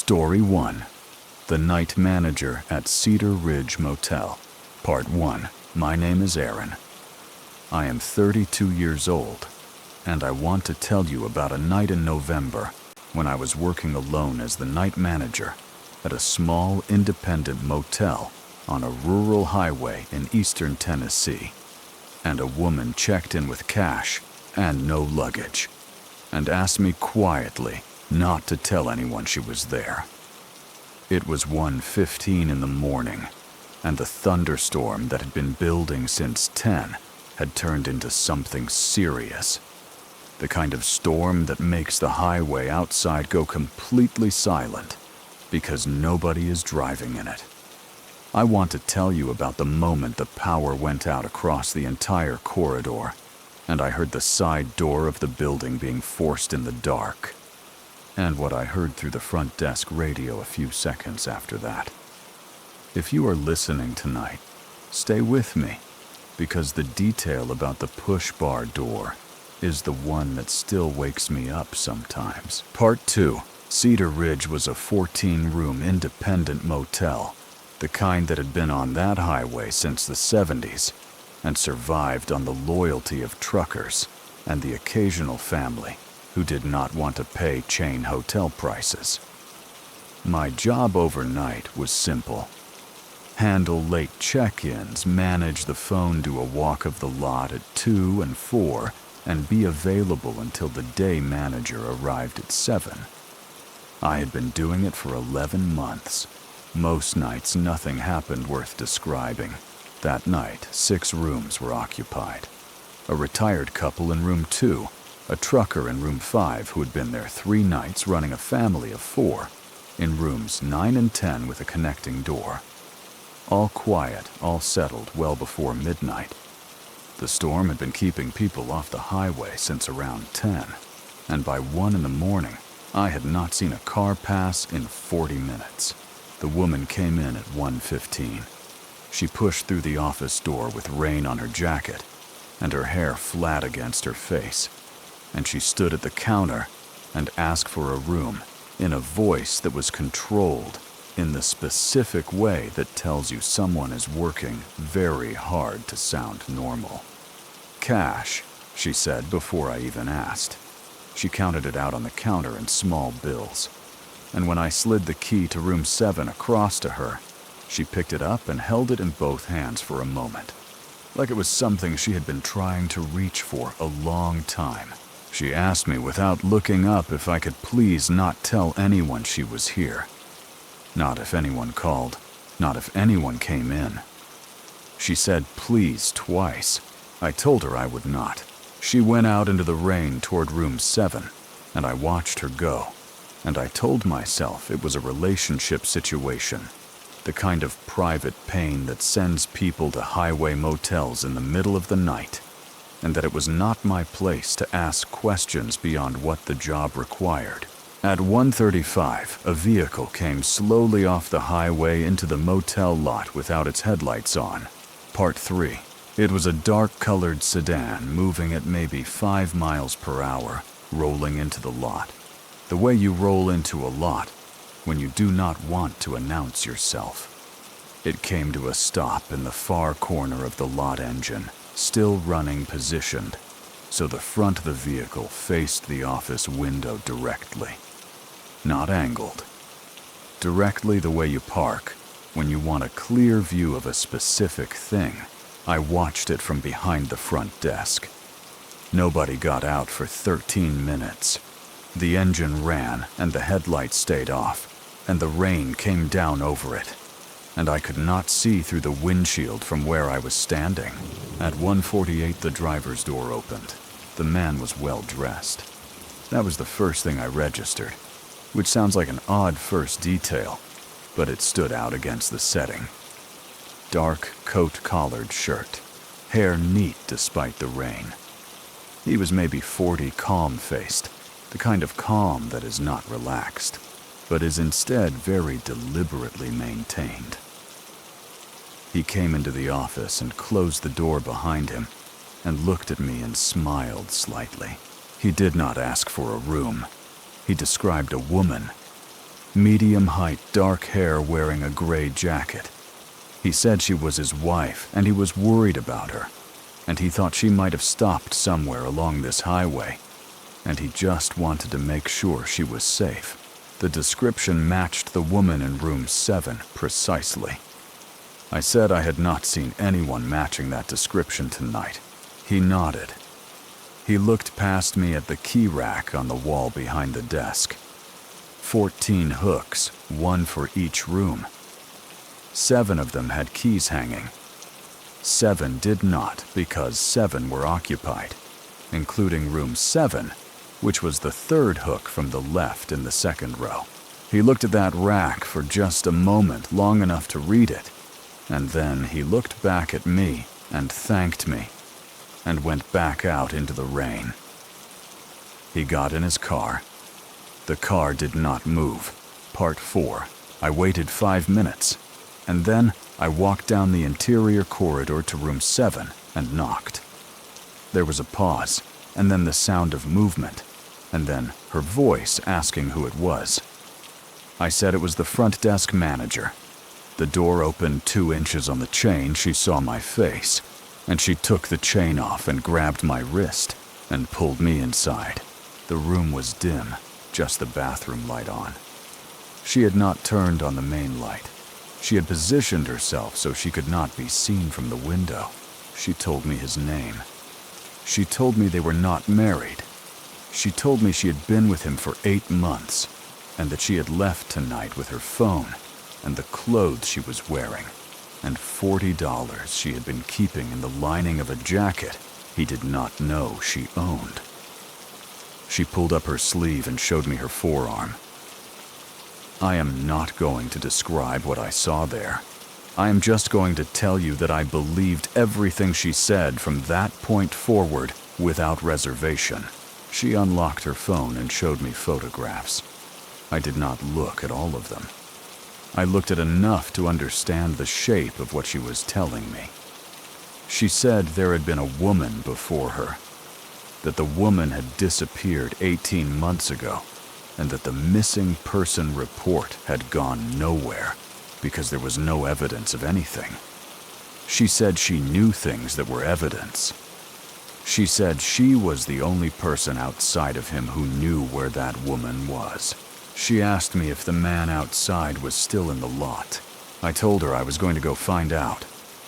Story 1. The Night Manager at Cedar Ridge Motel. Part 1. My name is Aaron. I am 32 years old, and I want to tell you about a night in November when I was working alone as the night manager at a small independent motel on a rural highway in eastern Tennessee. And a woman checked in with cash and no luggage, and asked me quietly not to tell anyone she was there. It was 1:15 in the morning, and the thunderstorm that had been building since 10 had turned into something serious. The kind of storm that makes the highway outside go completely silent because nobody is driving in it. I want to tell you about the moment the power went out across the entire corridor, and I heard the side door of the building being forced in the dark, and what I heard through the front desk radio a few seconds after that. If you are listening tonight, stay with me, because the detail about the push bar door is the one that still wakes me up sometimes. Part 2. Cedar Ridge was a 14-room independent motel, the kind that had been on that highway since the 70s and survived on the loyalty of truckers and the occasional family who did not want to pay chain hotel prices. My job overnight was simple. Handle late check-ins, manage the phone to a walk of the lot at 2 and 4, and be available until the day manager arrived at 7. I had been doing it for 11 months. Most nights nothing happened worth describing. That night, 6 rooms were occupied. A retired couple in room 2, a trucker in room 5 who had been there 3 nights running a family of 4, in rooms 9 and 10 with a connecting door. All quiet, all settled well before midnight. The storm had been keeping people off the highway since around 10, and by 1 in the morning, I had not seen a car pass in 40 minutes. The woman came in at 1:15. She pushed through the office door with rain on her jacket and her hair flat against her face, and she stood at the counter and asked for a room in a voice that was controlled in the specific way that tells you someone is working very hard to sound normal. "Cash," she said before I even asked. She counted it out on the counter in small bills, and when I slid the key to room 7 across to her, she picked it up and held it in both hands for a moment, like it was something she had been trying to reach for a long time. She asked me without looking up if I could please not tell anyone she was here. Not if anyone called, not if anyone came in. She said please twice. I told her I would not. She went out into the rain toward room 7, and I watched her go, and I told myself it was a relationship situation, the kind of private pain that sends people to highway motels in the middle of the night, and that it was not my place to ask questions beyond what the job required. At 1:35, a vehicle came slowly off the highway into the motel lot without its headlights on. Part 3. It was a dark-colored sedan moving at maybe 5 miles per hour, rolling into the lot. The way you roll into a lot when you do not want to announce yourself. It came to a stop in the far corner of the lot engine, still running positioned, so the front of the vehicle faced the office window directly. Not angled. Directly the way you park when you want a clear view of a specific thing. I watched it from behind the front desk. Nobody got out for 13 minutes. The engine ran and the headlights stayed off, and the rain came down over it, and I could not see through the windshield from where I was standing. At 1:48, the driver's door opened. The man was well dressed. That was the first thing I registered, which sounds like an odd first detail, but it stood out against the setting. Dark coat-collared shirt, hair neat despite the rain. He was maybe 40, calm-faced, the kind of calm that is not relaxed, but is instead very deliberately maintained. He came into the office and closed the door behind him and looked at me and smiled slightly. He did not ask for a room. He described a woman. medium height, dark hair, wearing a gray jacket. He said she was his wife and he was worried about her, and he thought she might have stopped somewhere along this highway, and he just wanted to make sure she was safe. The description matched the woman in room 7 precisely. I said I had not seen anyone matching that description tonight. He nodded. He looked past me at the key rack on the wall behind the desk. 14 hooks, one for each room. 7 of them had keys hanging. 7 did not, because 7 were occupied, including room 7, which was the 3rd hook from the left in the 2nd row. He looked at that rack for just a moment, long enough to read it, and then he looked back at me and thanked me, and went back out into the rain. He got in his car. The car did not move. Part 4. I waited 5 minutes, and then I walked down the interior corridor to room 7 and knocked. There was a pause, and then the sound of movement, and then her voice asking who it was. I said it was the front desk manager. The door opened 2 inches on the chain. She saw my face, and she took the chain off and grabbed my wrist and pulled me inside. The room was dim, just the bathroom light on. She had not turned on the main light. She had positioned herself so she could not be seen from the window. She told me his name. She told me they were not married. She told me she had been with him for 8 months, and that she had left tonight with her phone and the clothes she was wearing, and $40 she had been keeping in the lining of a jacket he did not know she owned. She pulled up her sleeve and showed me her forearm. I am not going to describe what I saw there. I am just going to tell you that I believed everything she said from that point forward without reservation. She unlocked her phone and showed me photographs. I did not look at all of them. I looked at enough to understand the shape of what she was telling me. She said there had been a woman before her, that the woman had disappeared 18 months ago, and that the missing person report had gone nowhere because there was no evidence of anything. She said she knew things that were evidence. She said she was the only person outside of him who knew where that woman was. She asked me if the man outside was still in the lot. I told her I was going to go find out,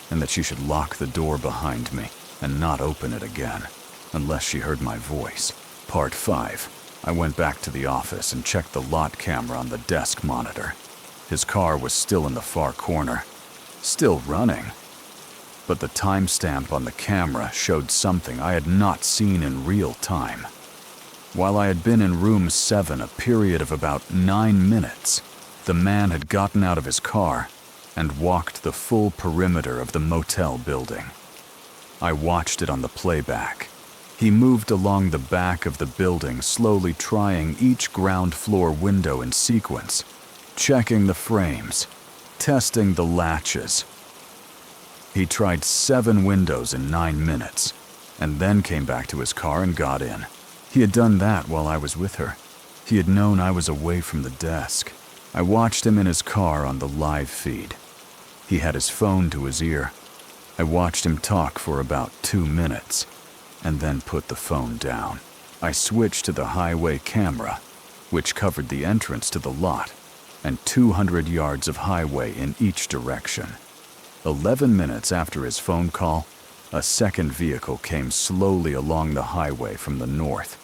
and that she should lock the door behind me and not open it again, unless she heard my voice. Part 5. I went back to the office and checked the lot camera on the desk monitor. His car was still in the far corner, still running. But the timestamp on the camera showed something I had not seen in real time. While I had been in room 7 a period of about 9 minutes, the man had gotten out of his car and walked the full perimeter of the motel building. I watched it on the playback. He moved along the back of the building, slowly trying each ground floor window in sequence, checking the frames, testing the latches. He tried 7 windows in 9 minutes, and then came back to his car and got in. He had done that while I was with her. He had known I was away from the desk. I watched him in his car on the live feed. He had his phone to his ear. I watched him talk for about 2 minutes, and then put the phone down. I switched to the highway camera, which covered the entrance to the lot, and 200 yards of highway in each direction. 11 minutes after his phone call, a second vehicle came slowly along the highway from the north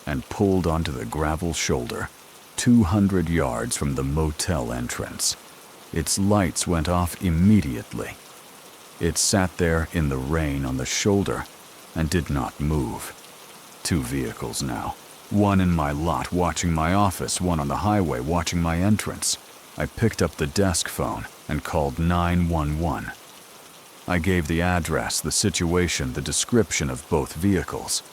and pulled onto the gravel shoulder 200 yards from the motel entrance. Its lights went off immediately. It sat there in the rain on the shoulder and did not move. 2 vehicles now. One in my lot watching my office, one on the highway watching my entrance. I picked up the desk phone and called 911. I gave the address, the situation, the description of both vehicles.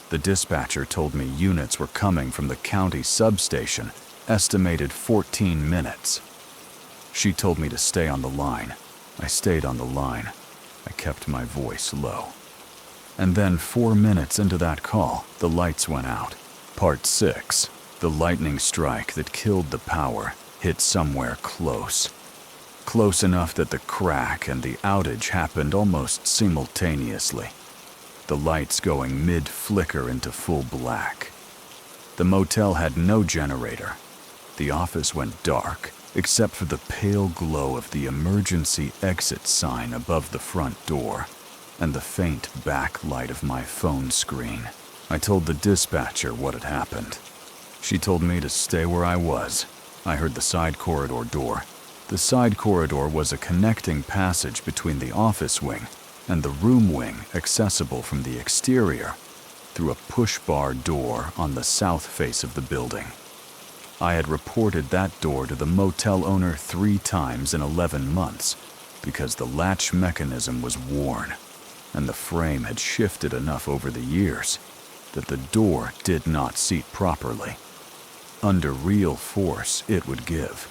The dispatcher told me units were coming from the county substation, estimated 14 minutes. She told me to stay on the line. I stayed on the line. I kept my voice low. And then 4 minutes into that call, the lights went out. Part 6. The lightning strike that killed the power hit somewhere close. Close enough that the crack and the outage happened almost simultaneously, the lights going mid-flicker into full black. The motel had no generator. The office went dark, except for the pale glow of the emergency exit sign above the front door and the faint backlight of my phone screen. I told the dispatcher what had happened. She told me to stay where I was. I heard the side corridor door. The side corridor was a connecting passage between the office wing and the room wing, accessible from the exterior through a push-bar door on the south face of the building. I had reported that door to the motel owner 3 times in 11 months because the latch mechanism was worn and the frame had shifted enough over the years that the door did not seat properly. Under real force, it would give.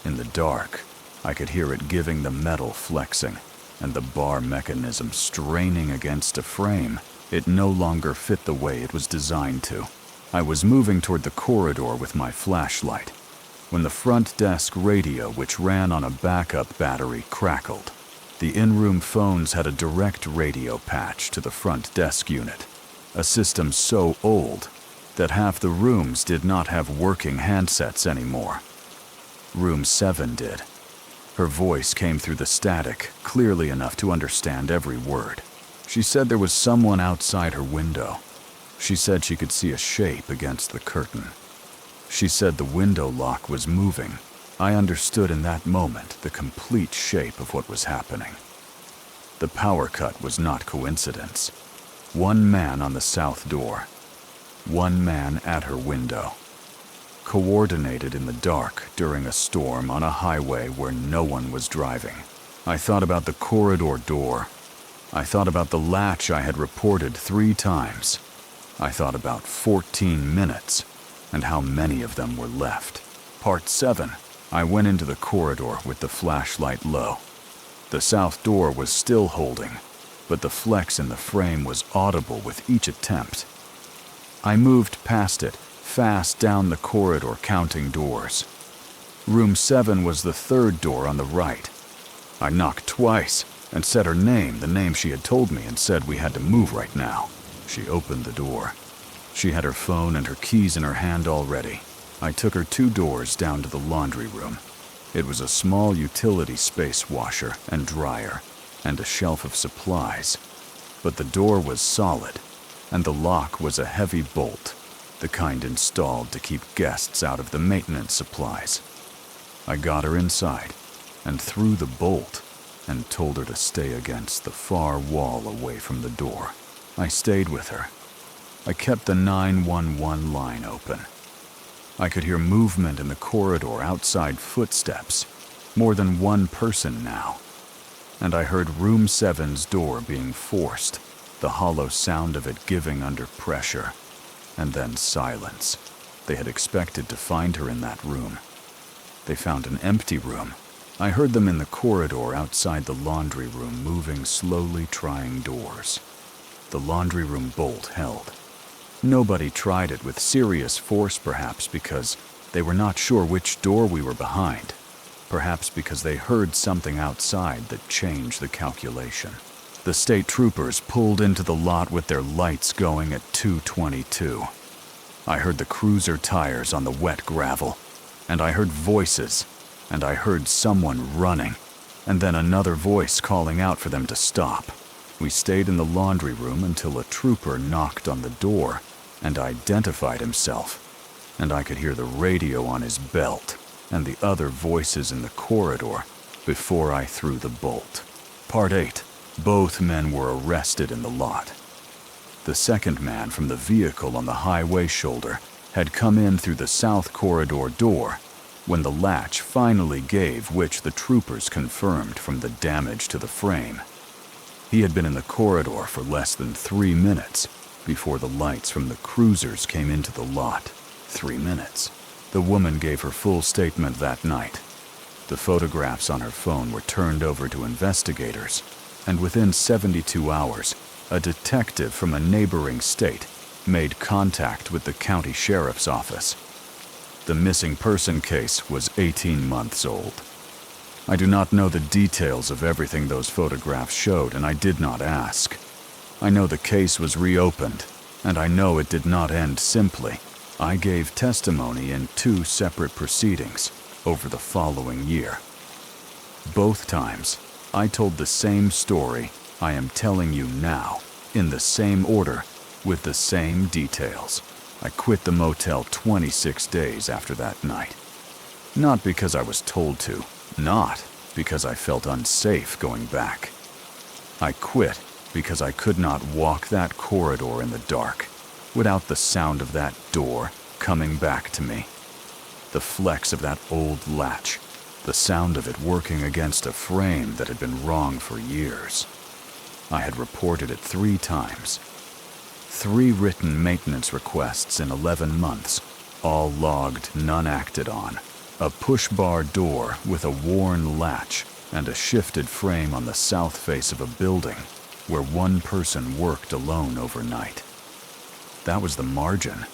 In the dark, I could hear it giving, the metal flexing, and the bar mechanism straining against a frame. It no longer fit the way it was designed to. I was moving toward the corridor with my flashlight when the front desk radio, which ran on a backup battery, crackled. The in-room phones had a direct radio patch to the front desk unit, a system so old that half the rooms did not have working handsets anymore. Room 7 did. Her voice came through the static, clearly enough to understand every word. She said there was someone outside her window. She said she could see a shape against the curtain. She said the window lock was moving. I understood in that moment the complete shape of what was happening. The power cut was not coincidence. 1 man on the south door. 1 man at her window. Coordinated in the dark during a storm on a highway where no one was driving. I thought about the corridor door. I thought about the latch I had reported 3 times. I thought about 14 minutes and how many of them were left. Part 7. I went into the corridor with the flashlight low. The south door was still holding, but the flex in the frame was audible with each attempt. I moved past it, fast down the corridor, counting doors. Room 7 was the 3rd door on the right. I knocked twice and said her name, the name she had told me, and said we had to move right now. She opened the door. She had her phone and her keys in her hand already. I took her 2 doors down to the laundry room. It was a small utility space washer and dryer and a shelf of supplies. But the door was solid, and the lock was a heavy bolt, the kind installed to keep guests out of the maintenance supplies. I got her inside and threw the bolt and told her to stay against the far wall away from the door. I stayed with her. I kept the 911 line open. I could hear movement in the corridor outside, footsteps, more than 1 person now. And I heard room 7's door being forced, the hollow sound of it giving under pressure, and then silence. They had expected to find her in that room. They found an empty room. I heard them in the corridor outside the laundry room, moving slowly, trying doors. The laundry room bolt held. Nobody tried it with serious force, perhaps because they were not sure which door we were behind. Perhaps because they heard something outside that changed the calculation. The state troopers pulled into the lot with their lights going at 2:22. I heard the cruiser tires on the wet gravel, and I heard voices, and I heard someone running, and then another voice calling out for them to stop. We stayed in the laundry room until a trooper knocked on the door and identified himself, and I could hear the radio on his belt and the other voices in the corridor before I threw the bolt. Part 8. Both men were arrested in the lot. The second man from the vehicle on the highway shoulder had come in through the south corridor door when the latch finally gave, which the troopers confirmed from the damage to the frame. He had been in the corridor for less than 3 minutes before the lights from the cruisers came into the lot. 3 minutes. The woman gave her full statement that night. The photographs on her phone were turned over to investigators, and within 72 hours, a detective from a neighboring state made contact with the county sheriff's office. The missing person case was 18 months old. I do not know the details of everything those photographs showed, and I did not ask. I know the case was reopened, and I know it did not end simply. I gave testimony in 2 separate proceedings over the following year. Both times, I told the same story I am telling you now, in the same order, with the same details. I quit the motel 26 days after that night. Not because I was told to, not because I felt unsafe going back. I quit because I could not walk that corridor in the dark without the sound of that door coming back to me. The flex of that old latch, the sound of it working against a frame that had been wrong for years. I had reported it 3 times. 3 written maintenance requests in 11 months, all logged, none acted on. A push-bar door with a worn latch and a shifted frame on the south face of a building where one person worked alone overnight. That was the margin.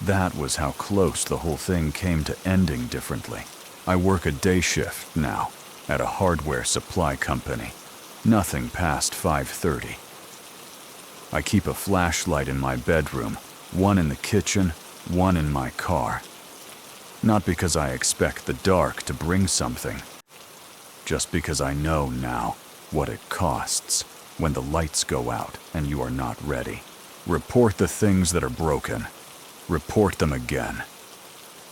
That was how close the whole thing came to ending differently. I work a day shift now at a hardware supply company. Nothing past 5:30. I keep a flashlight in my bedroom, one in the kitchen, one in my car. Not because I expect the dark to bring something, just because I know now what it costs when the lights go out and you are not ready. Report the things that are broken. Report them again.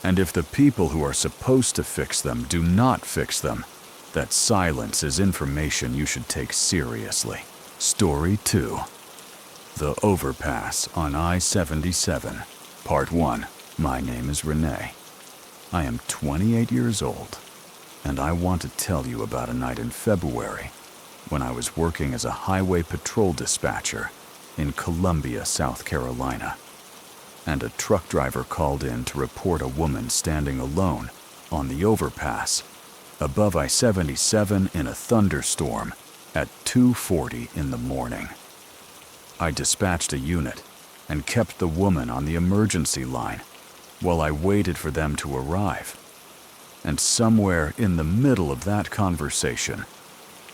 And if the people who are supposed to fix them do not fix them, that silence is information you should take seriously. Story 2. The Overpass on I-77. Part 1. My name is Renee. I am 28 years old, and I want to tell you about a night in February when I was working as a highway patrol dispatcher in Columbia, South Carolina, and a truck driver called in to report a woman standing alone on the overpass above I-77 in a thunderstorm at 2:40 in the morning. I dispatched a unit and kept the woman on the emergency line while I waited for them to arrive. And somewhere in the middle of that conversation,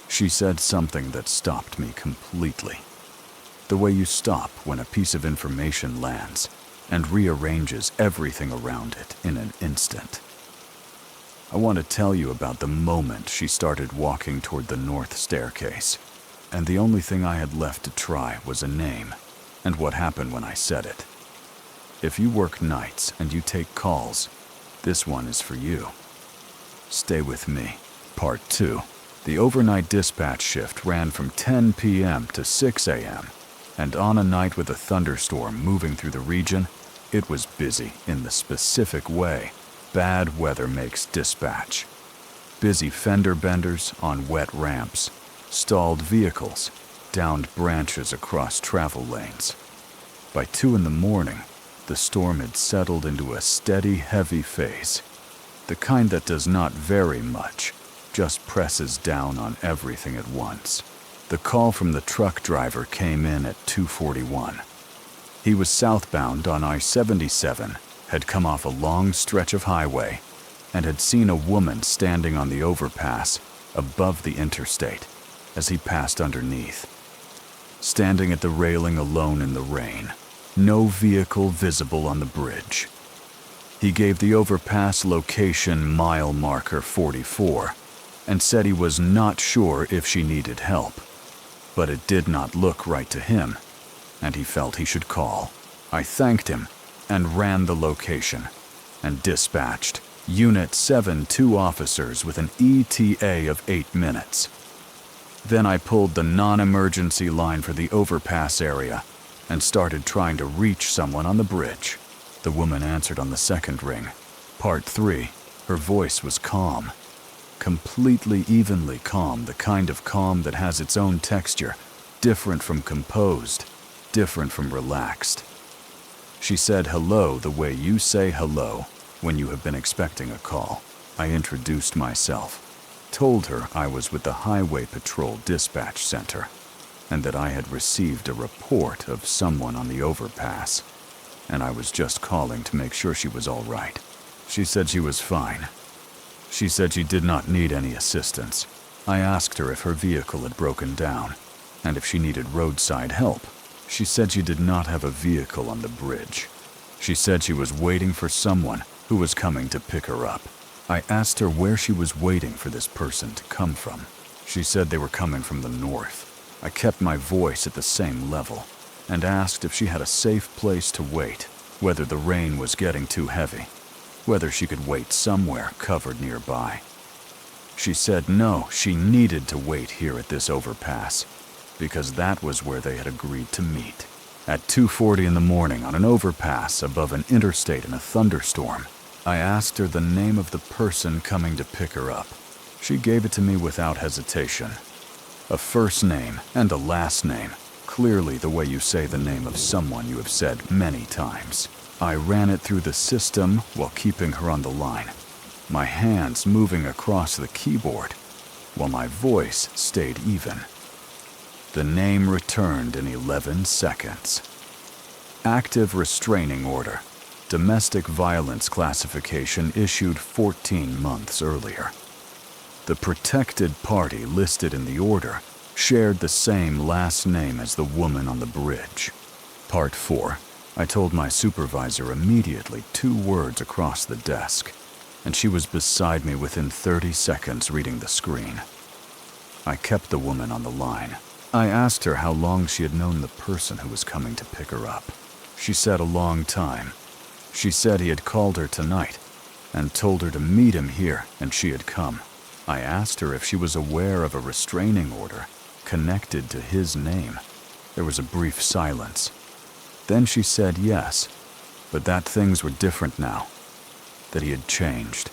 she said something that stopped me completely. The way you stop when a piece of information lands and rearranges everything around it in an instant. I want to tell you about the moment she started walking toward the north staircase, and the only thing I had left to try was a name and what happened when I said it. If you work nights and you take calls, this one is for you. Stay with me. Part 2. The overnight dispatch shift ran from 10 p.m. to 6 a.m., and on a night with a thunderstorm moving through the region, it was busy in the specific way bad weather makes dispatch. Busy fender benders on wet ramps, stalled vehicles, downed branches across travel lanes. By 2 in the morning, the storm had settled into a steady, heavy phase, the kind that does not vary much, just presses down on everything at once. The call from the truck driver came in at 2:41. He was southbound on I-77, had come off a long stretch of highway, and had seen a woman standing on the overpass above the interstate as he passed underneath. Standing at the railing alone in the rain, no vehicle visible on the bridge. He gave the overpass location mile marker 44 and said he was not sure if she needed help, but it did not look right to him, and he felt he should call. I thanked him and ran the location and dispatched Unit 7 2 officers with an ETA of 8 minutes. Then I pulled the non-emergency line for the overpass area and started trying to reach someone on the bridge. The woman answered on the second ring. Part 3. Her voice was calm. Completely evenly calm, the kind of calm that has its own texture, different from composed, different from relaxed. She said hello the way you say hello when you have been expecting a call. I introduced myself, told her I was with the Highway Patrol Dispatch Center, and that I had received a report of someone on the overpass, and I was just calling to make sure she was all right. She said she was fine. She said she did not need any assistance. I asked her if her vehicle had broken down and if she needed roadside help. She said she did not have a vehicle on the bridge. She said she was waiting for someone who was coming to pick her up. I asked her where she was waiting for this person to come from. She said they were coming from the north. I kept my voice at the same level and asked if she had a safe place to wait, whether the rain was getting too heavy, whether she could wait somewhere covered nearby. She said no, she needed to wait here at this overpass because that was where they had agreed to meet. At 2:40 in the morning on an overpass above an interstate in a thunderstorm, I asked her the name of the person coming to pick her up. She gave it to me without hesitation. A first name and a last name, clearly the way you say the name of someone you have said many times. I ran it through the system while keeping her on the line, my hands moving across the keyboard while my voice stayed even. The name returned in 11 seconds. Active restraining order. Domestic violence classification issued 14 months earlier. The protected party listed in the order shared the same last name as the woman on the bridge. Part 4. I told my supervisor immediately 2 words across the desk, and she was beside me within 30 seconds reading the screen. I kept the woman on the line. I asked her how long she had known the person who was coming to pick her up. She said a long time. She said he had called her tonight and told her to meet him here, and she had come. I asked her if she was aware of a restraining order connected to his name. There was a brief silence. Then she said yes, but that things were different now, that he had changed,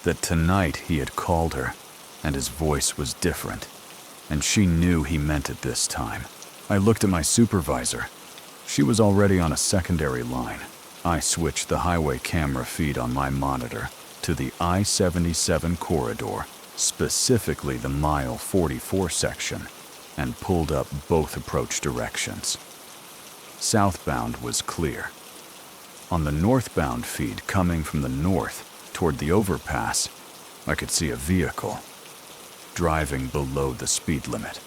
that tonight he had called her and his voice was different, and she knew he meant it this time. I looked at my supervisor. She was already on a secondary line. I switched the highway camera feed on my monitor to the I-77 corridor, specifically the mile 44 section, and pulled up both approach directions. Southbound was clear. On the northbound feed coming from the north toward the overpass, I could see a vehicle driving below the speed limit.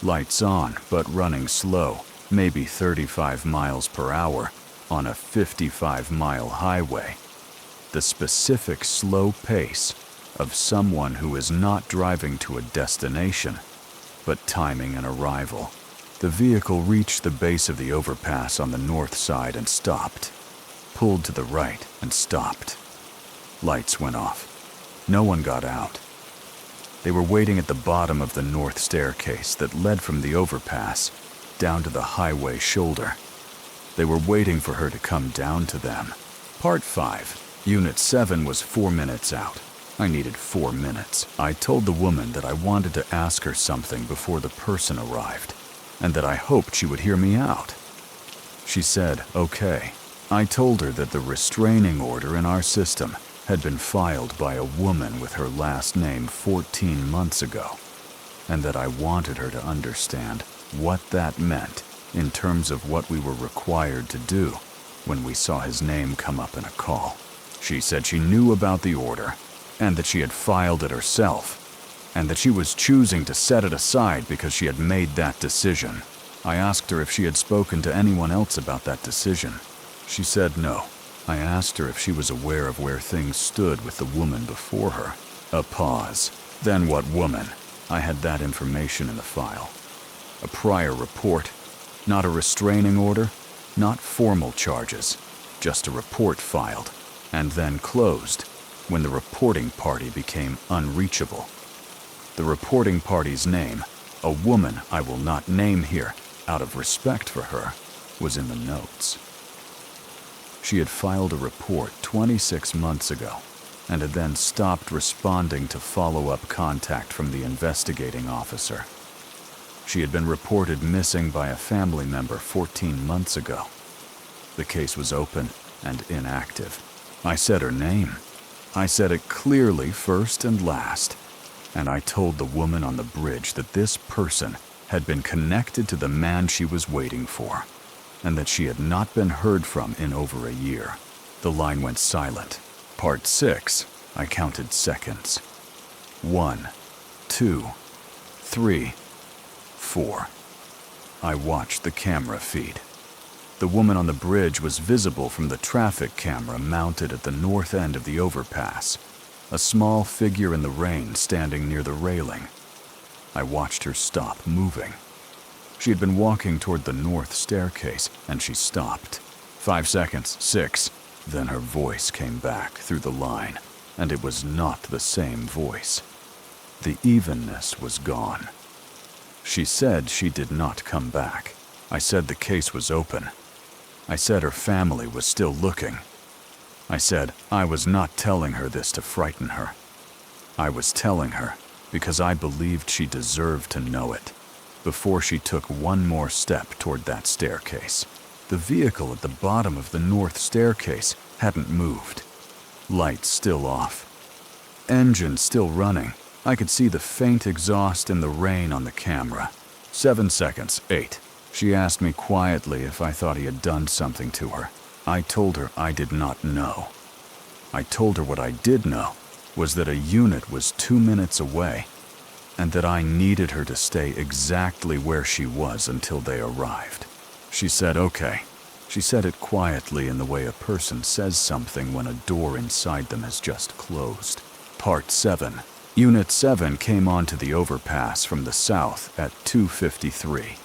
Lights on, but running slow, maybe 35 miles per hour on a 55-mile highway. The specific slow pace of someone who is not driving to a destination, but timing an arrival. The vehicle reached the base of the overpass on the north side and stopped, pulled to the right and stopped. Lights went off. No one got out. They were waiting at the bottom of the north staircase that led from the overpass down to the highway shoulder. They were waiting for her to come down to them. Part 5. Unit 7 was 4 minutes out. I needed 4 minutes. I told the woman that I wanted to ask her something before the person arrived, and that I hoped she would hear me out. She said, okay. I told her that the restraining order in our system had been filed by a woman with her last name 14 months ago, and that I wanted her to understand what that meant in terms of what we were required to do when we saw his name come up in a call. She said she knew about the order, and that she had filed it herself, and that she was choosing to set it aside because she had made that decision. I asked her if she had spoken to anyone else about that decision. She said no. I asked her if she was aware of where things stood with the woman before her. A pause. Then what woman? I had that information in the file. A prior report, not a restraining order, not formal charges, just a report filed, and then closed when the reporting party became unreachable. The reporting party's name, a woman I will not name here out of respect for her, was in the notes. She had filed a report 26 months ago and had then stopped responding to follow-up contact from the investigating officer. She had been reported missing by a family member 14 months ago. The case was open and inactive. I said her name. I said it clearly first and last, and I told the woman on the bridge that this person had been connected to the man she was waiting for, and that she had not been heard from in over a year. The line went silent. Part 6. I counted seconds. 1, 2, 3, 4. I watched the camera feed. The woman on the bridge was visible from the traffic camera mounted at the north end of the overpass, a small figure in the rain standing near the railing. I watched her stop moving. She had been walking toward the north staircase, and she stopped. 5 seconds, 6. Then her voice came back through the line, and it was not the same voice. The evenness was gone. She said she did not come back. I said the case was open. I said her family was still looking. I said I was not telling her this to frighten her. I was telling her because I believed she deserved to know it before she took one more step toward that staircase. The vehicle at the bottom of the north staircase hadn't moved. Lights still off. Engine still running. I could see the faint exhaust in the rain on the camera. 7 seconds, 8. She asked me quietly if I thought he had done something to her. I told her I did not know. I told her what I did know was that a unit was 2 minutes away and that I needed her to stay exactly where she was until they arrived. She said, okay. She said it quietly in the way a person says something when a door inside them has just closed. Part 7. Unit 7 came onto the overpass from the south at 2:53.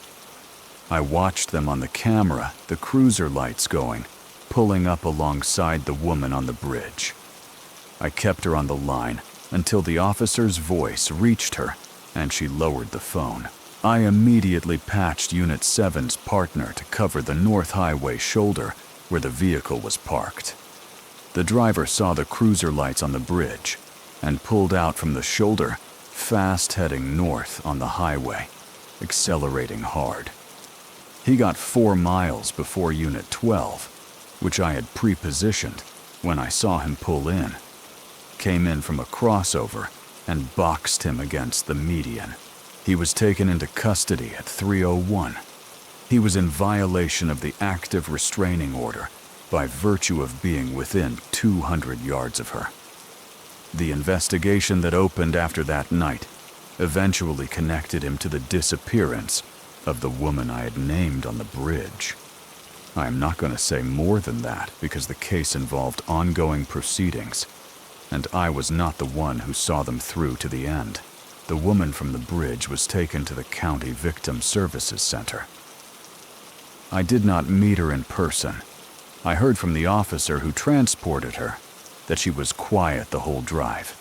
I watched them on the camera, the cruiser lights going, pulling up alongside the woman on the bridge. I kept her on the line until the officer's voice reached her and she lowered the phone. I immediately patched Unit 7's partner to cover the North Highway shoulder where the vehicle was parked. The driver saw the cruiser lights on the bridge and pulled out from the shoulder, fast heading north on the highway, accelerating hard. He got 4 miles before Unit 12, which I had pre-positioned when I saw him pull in, came in from a crossover and boxed him against the median. He was taken into custody at 3:01. He was in violation of the active restraining order by virtue of being within 200 yards of her. The investigation that opened after that night eventually connected him to the disappearance of the woman I had named on the bridge. I am not going to say more than that because the case involved ongoing proceedings, and I was not the one who saw them through to the end. The woman from the bridge was taken to the County Victim Services Center. I did not meet her in person. I heard from the officer who transported her that she was quiet the whole drive,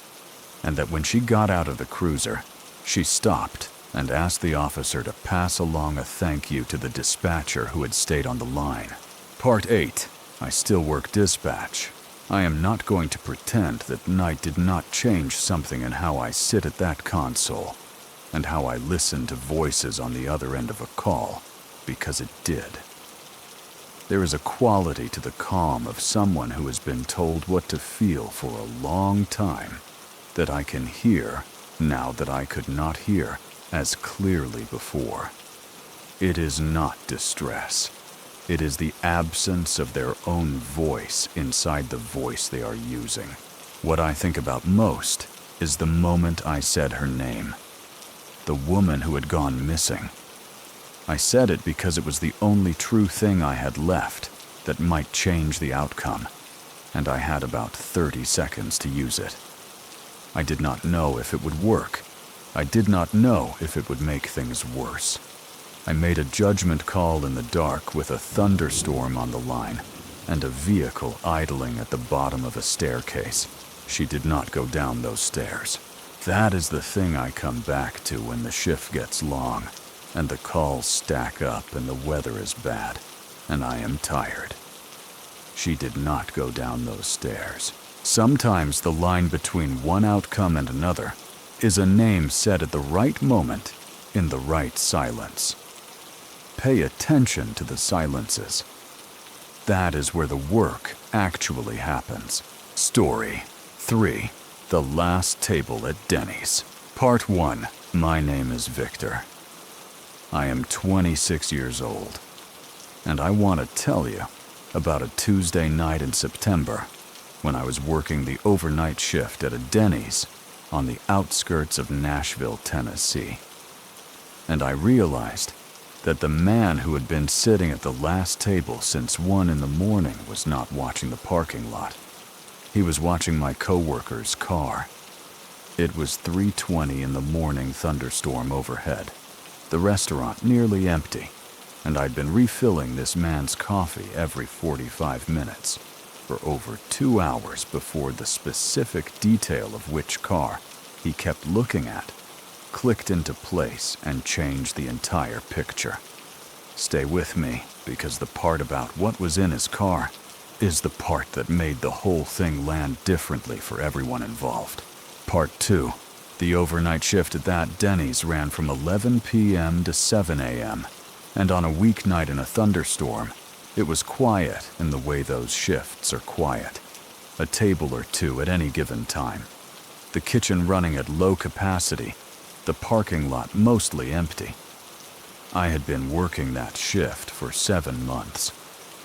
and that when she got out of the cruiser, she stopped and asked the officer to pass along a thank you to the dispatcher who had stayed on the line. Part 8. I still work dispatch. I am not going to pretend that night did not change something in how I sit at that console and how I listen to voices on the other end of a call, because it did. There is a quality to the calm of someone who has been told what to feel for a long time that I can hear now that I could not hear as clearly before. It is not distress. It is the absence of their own voice inside the voice they are using. What I think about most is the moment I said her name, the woman who had gone missing. I said it because it was the only true thing I had left that might change the outcome, and I had about 30 seconds to use it. I did not know if it would work. I did not know if it would make things worse. I made a judgment call in the dark with a thunderstorm on the line and a vehicle idling at the bottom of a staircase. She did not go down those stairs. That is the thing I come back to when the shift gets long and the calls stack up and the weather is bad and I am tired. She did not go down those stairs. Sometimes the line between one outcome and another is a name said at the right moment in the right silence. Pay attention to the silences. That is where the work actually happens. Story 3. The Last Table at Denny's. Part 1. My name is Victor. I am 26 years old, and I want to tell you about a Tuesday night in September when I was working the overnight shift at a Denny's on the outskirts of Nashville, Tennessee. And I realized that the man who had been sitting at the last table since 1 in the morning was not watching the parking lot. He was watching my coworker's car. It was 3:20 in the morning, thunderstorm overhead, the restaurant nearly empty, and I'd been refilling this man's coffee every 45 minutes for over 2 hours before the specific detail of which car he kept looking at clicked into place and changed the entire picture. Stay with me, because the part about what was in his car is the part that made the whole thing land differently for everyone involved. Part 2. The overnight shift at that Denny's ran from 11 p.m. to 7 a.m., and on a weeknight in a thunderstorm, it was quiet in the way those shifts are quiet. A table or two at any given time. The kitchen running at low capacity, the parking lot mostly empty. I had been working that shift for 7 months.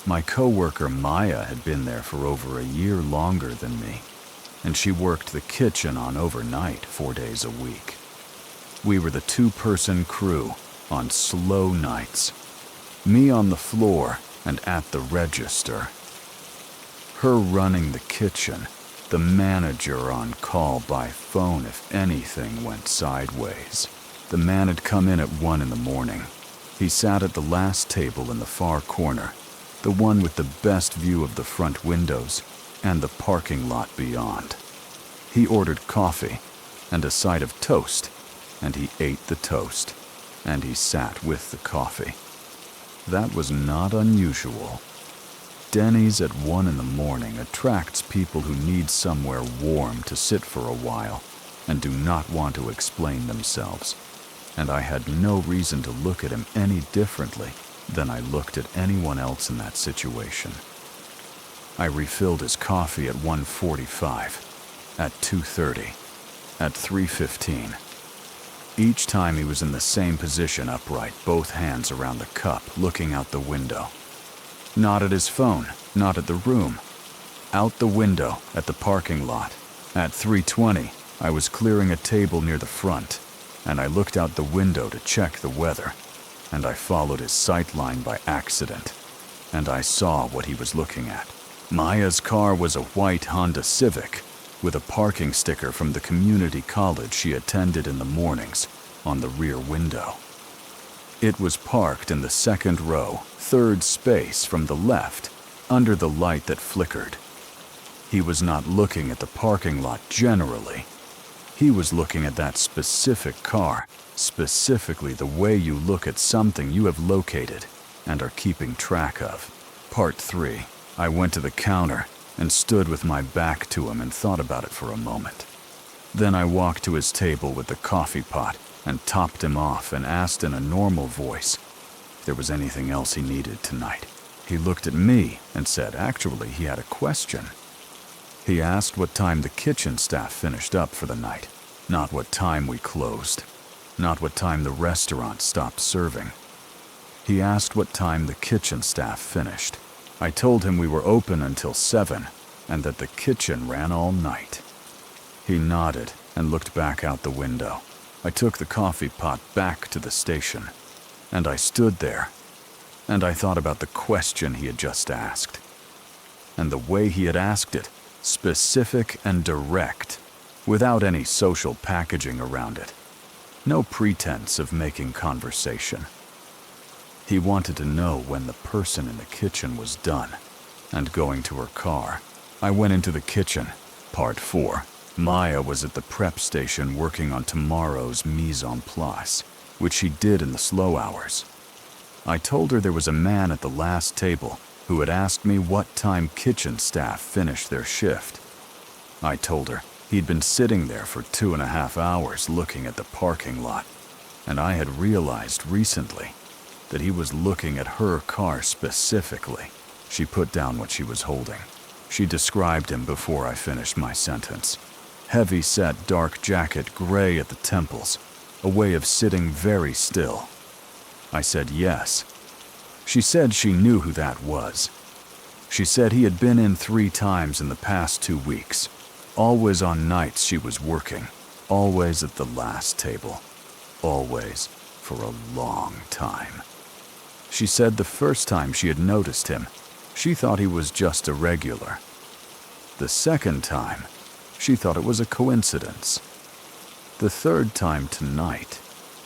My coworker Maya had been there for over a year longer than me, and she worked the kitchen on overnight 4 days a week. We were the 2-person crew on slow nights. Me on the floor and at the register. Her running the kitchen, the manager on call by phone if anything went sideways. The man had come in at 1 in the morning. He sat at the last table in the far corner, the one with the best view of the front windows and the parking lot beyond. He ordered coffee and a side of toast, and he ate the toast, and he sat with the coffee. That was not unusual. Denny's at 1 in the morning attracts people who need somewhere warm to sit for a while and do not want to explain themselves, and I had no reason to look at him any differently than I looked at anyone else in that situation. I refilled his coffee at 1:45, at 2:30, at 3:15. Each time he was in the same position upright, both hands around the cup, looking out the window. Not at his phone, not at the room. Out the window, at the parking lot. At 3:20, I was clearing a table near the front, and I looked out the window to check the weather, and I followed his sight line by accident, and I saw what he was looking at. Maya's car was a white Honda Civic, with a parking sticker from the community college she attended in the mornings on the rear window. It was parked in the second row, third space from the left, under the light that flickered. He was not looking at the parking lot generally. He was looking at that specific car, specifically the way you look at something you have located and are keeping track of. Part 3. I went to the counter and stood with my back to him and thought about it for a moment. Then I walked to his table with the coffee pot and topped him off and asked in a normal voice if there was anything else he needed tonight. He looked at me and said actually he had a question. He asked what time the kitchen staff finished up for the night, not what time we closed, not what time the restaurant stopped serving. He asked what time the kitchen staff finished. I told him we were open until 7 and that the kitchen ran all night. He nodded and looked back out the window. I took the coffee pot back to the station, and I stood there, and I thought about the question he had just asked, and the way he had asked it, specific and direct, without any social packaging around it. No pretense of making conversation. He wanted to know when the person in the kitchen was done and going to her car. I went into the kitchen. Part 4. Maya was at the prep station working on tomorrow's mise en place, which she did in the slow hours. I told her there was a man at the last table who had asked me what time kitchen staff finished their shift. I told her he'd been sitting there for 2.5 hours looking at the parking lot, and I had realized recently that he was looking at her car specifically. She put down what she was holding. She described him before I finished my sentence. Heavy-set dark jacket, gray at the temples, a way of sitting very still. I said yes. She said she knew who that was. She said he had been in 3 times in the past 2 weeks, always on nights she was working, always at the last table, always for a long time. She said the first time she had noticed him, she thought he was just a regular. The second time, she thought it was a coincidence. The third time tonight,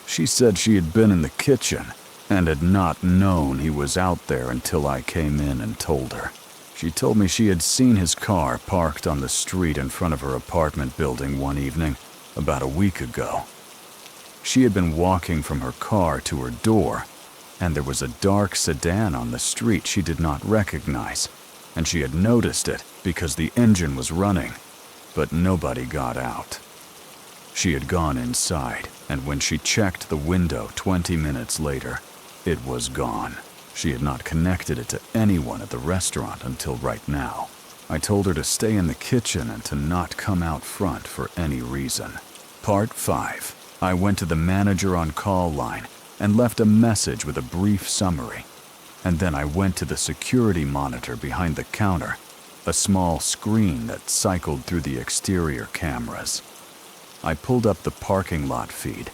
she said she had been in the kitchen and had not known he was out there until I came in and told her. She told me she had seen his car parked on the street in front of her apartment building one evening about a week ago. She had been walking from her car to her door, and there was a dark sedan on the street she did not recognize, and she had noticed it because the engine was running, but nobody got out. She had gone inside, and when she checked the window 20 minutes later, it was gone. She had not connected it to anyone at the restaurant until right now. I told her to stay in the kitchen and to not come out front for any reason. Part 5. I went to the manager on call line and left a message with a brief summary. And then I went to the security monitor behind the counter, a small screen that cycled through the exterior cameras. I pulled up the parking lot feed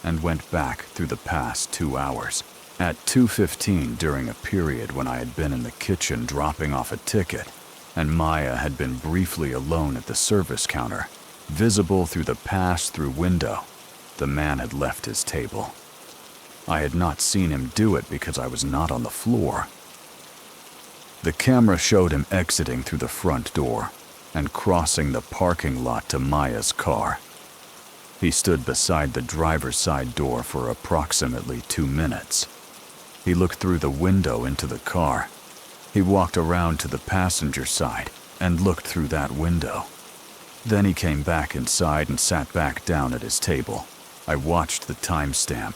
and went back through the past 2 hours. At 2:15 during a period when I had been in the kitchen dropping off a ticket, and Maya had been briefly alone at the service counter, visible through the pass-through window, the man had left his table. I had not seen him do it because I was not on the floor. The camera showed him exiting through the front door and crossing the parking lot to Maya's car. He stood beside the driver's side door for approximately 2 minutes. He looked through the window into the car. He walked around to the passenger side and looked through that window. Then he came back inside and sat back down at his table. I watched the timestamp.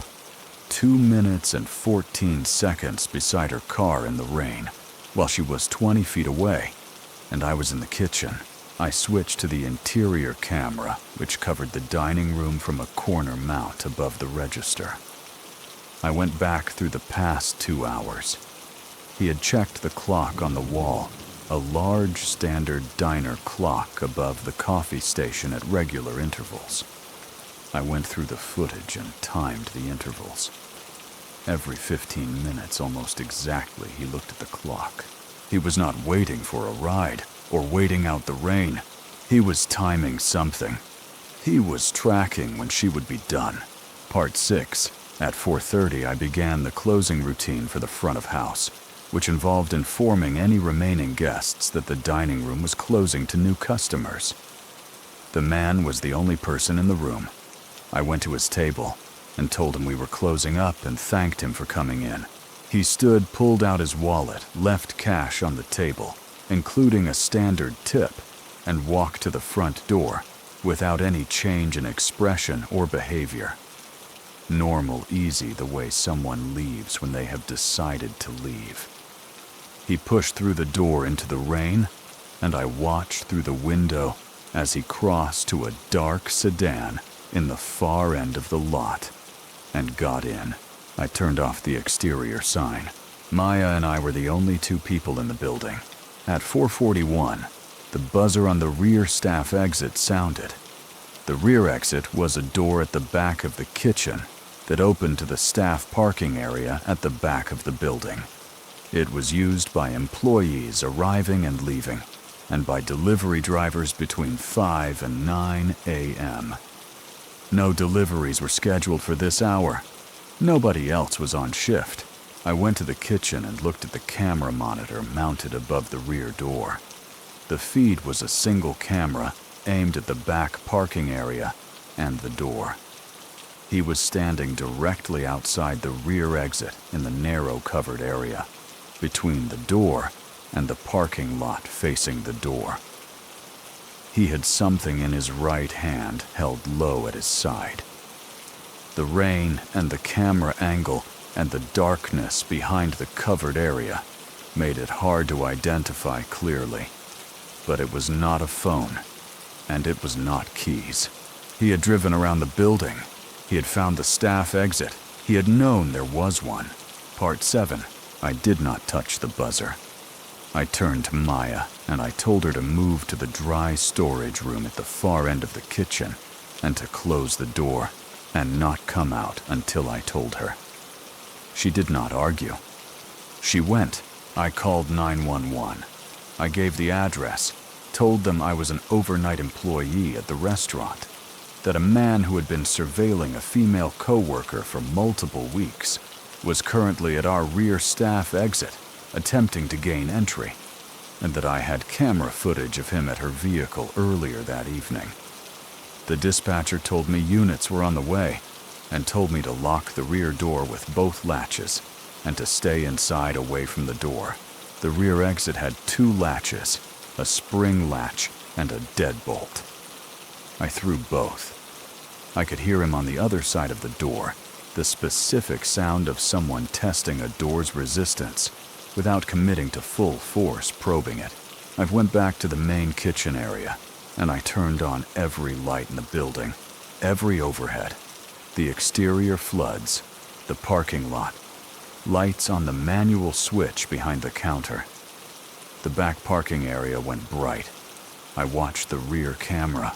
2 minutes and 14 seconds beside her car in the rain, while she was 20 feet away, and I was in the kitchen. I switched to the interior camera, which covered the dining room from a corner mount above the register. I went back through the past 2 hours. He had checked the clock on the wall, a large standard diner clock above the coffee station at regular intervals. I went through the footage and timed the intervals. Every 15 minutes, almost exactly, he looked at the clock. He was not waiting for a ride or waiting out the rain. He was timing something. He was tracking when she would be done. Part 6. At 4:30, I began the closing routine for the front of house, which involved informing any remaining guests that the dining room was closing to new customers. The man was the only person in the room. I went to his table and told him we were closing up and thanked him for coming in. He stood, pulled out his wallet, left cash on the table, including a standard tip, and walked to the front door without any change in expression or behavior. Normal, easy, the way someone leaves when they have decided to leave. He pushed through the door into the rain, and I watched through the window as he crossed to a dark sedan in the far end of the lot and got in. I turned off the exterior sign. Maya and I were the only 2 people in the building. At 4:41, the buzzer on the rear staff exit sounded. The rear exit was a door at the back of the kitchen that opened to the staff parking area at the back of the building. It was used by employees arriving and leaving, and by delivery drivers between 5 and 9 a.m. No deliveries were scheduled for this hour. Nobody else was on shift. I went to the kitchen and looked at the camera monitor mounted above the rear door. The feed was a single camera aimed at the back parking area and the door. He was standing directly outside the rear exit in the narrow covered area, between the door and the parking lot facing the door. He had something in his right hand held low at his side. The rain and the camera angle and the darkness behind the covered area made it hard to identify clearly. But it was not a phone, and it was not keys. He had driven around the building. He had found the staff exit. He had known there was one. Part 7. I did not touch the buzzer. I turned to Maya and I told her to move to the dry storage room at the far end of the kitchen and to close the door and not come out until I told her. She did not argue. She went. I called 911. I gave the address, told them I was an overnight employee at the restaurant, that a man who had been surveilling a female coworker for multiple weeks was currently at our rear staff exit, attempting to gain entry, and that I had camera footage of him at her vehicle earlier that evening. The dispatcher told me units were on the way and told me to lock the rear door with both latches and to stay inside away from the door. The rear exit had 2 latches, a spring latch and a deadbolt. I threw both. I could hear him on the other side of the door, the specific sound of someone testing a door's resistance without committing to full force probing it. I went back to the main kitchen area and I turned on every light in the building, every overhead, the exterior floods, the parking lot, lights on the manual switch behind the counter. The back parking area went bright. I watched the rear camera.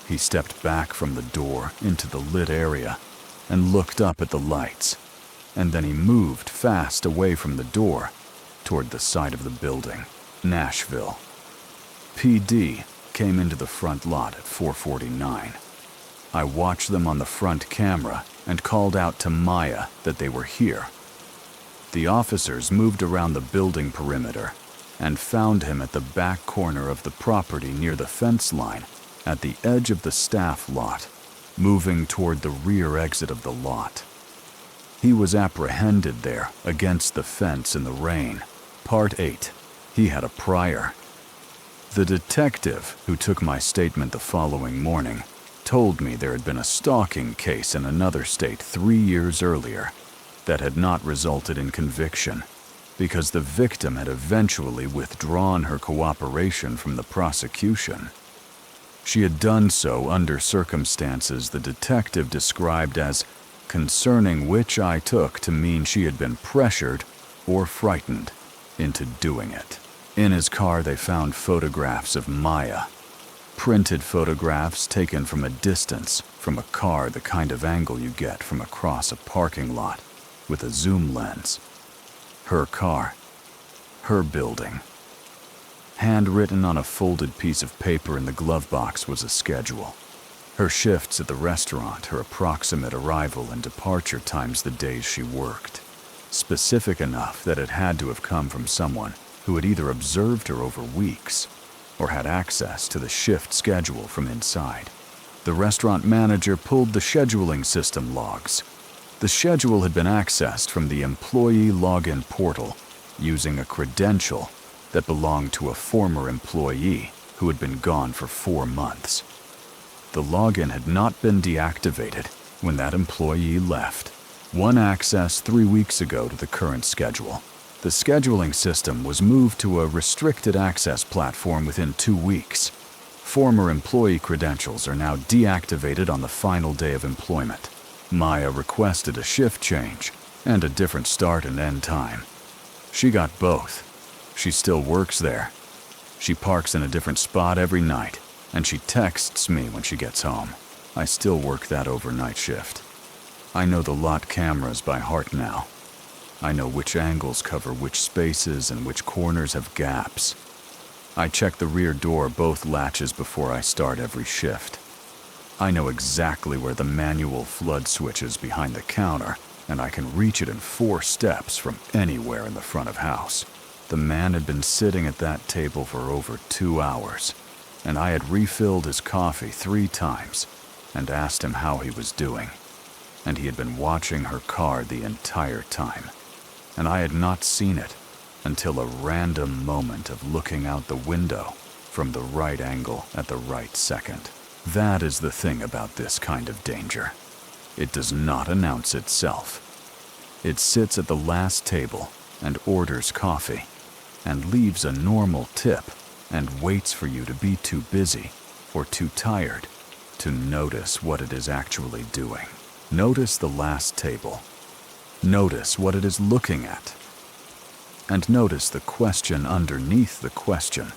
He stepped back from the door into the lit area and looked up at the lights, and then he moved fast away from the door toward the side of the building. Nashville. PD came into the front lot at 4:49. I watched them on the front camera and called out to Maya that they were here. The officers moved around the building perimeter and found him at the back corner of the property near the fence line at the edge of the staff lot, moving toward the rear exit of the lot. He was apprehended there against the fence in the rain. Part 8. He had a prior. The detective who took my statement the following morning told me there had been a stalking case in another state 3 years earlier that had not resulted in conviction because the victim had eventually withdrawn her cooperation from the prosecution. She had done so under circumstances the detective described as concerning, which I took to mean she had been pressured or frightened into doing it. In his car, they found photographs of Maya, printed photographs taken from a distance from a car, the kind of angle you get from across a parking lot with a zoom lens. Her car, her building. Handwritten on a folded piece of paper in the glove box was a schedule. Her shifts at the restaurant, her approximate arrival and departure times, the days she worked. Specific enough that it had to have come from someone who had either observed her over weeks or had access to the shift schedule from inside. The restaurant manager pulled the scheduling system logs. The schedule had been accessed from the employee login portal using a credential that belonged to a former employee who had been gone for 4 months. The login had not been deactivated when that employee left. One access 3 weeks ago to the current schedule. The scheduling system was moved to a restricted access platform within 2 weeks. Former employee credentials are now deactivated on the final day of employment. Maya requested a shift change and a different start and end time. She got both. She still works there. She parks in a different spot every night, and she texts me when she gets home. I still work that overnight shift. I know the lot cameras by heart now. I know which angles cover which spaces and which corners have gaps. I check the rear door, both latches, before I start every shift. I know exactly where the manual flood switch is behind the counter, and I can reach it in 4 steps from anywhere in the front of house. The man had been sitting at that table for over 2 hours, and I had refilled his coffee 3 times and asked him how he was doing. And he had been watching her car the entire time, and I had not seen it until a random moment of looking out the window from the right angle at the right second. That is the thing about this kind of danger. It does not announce itself. It sits at the last table and orders coffee and leaves a normal tip and waits for you to be too busy or too tired to notice what it is actually doing. Notice the last table. Notice what it is looking at. And notice the question underneath the question.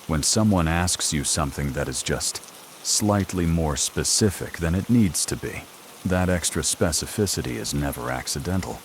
When someone asks you something that is just slightly more specific than it needs to be, that extra specificity is never accidental.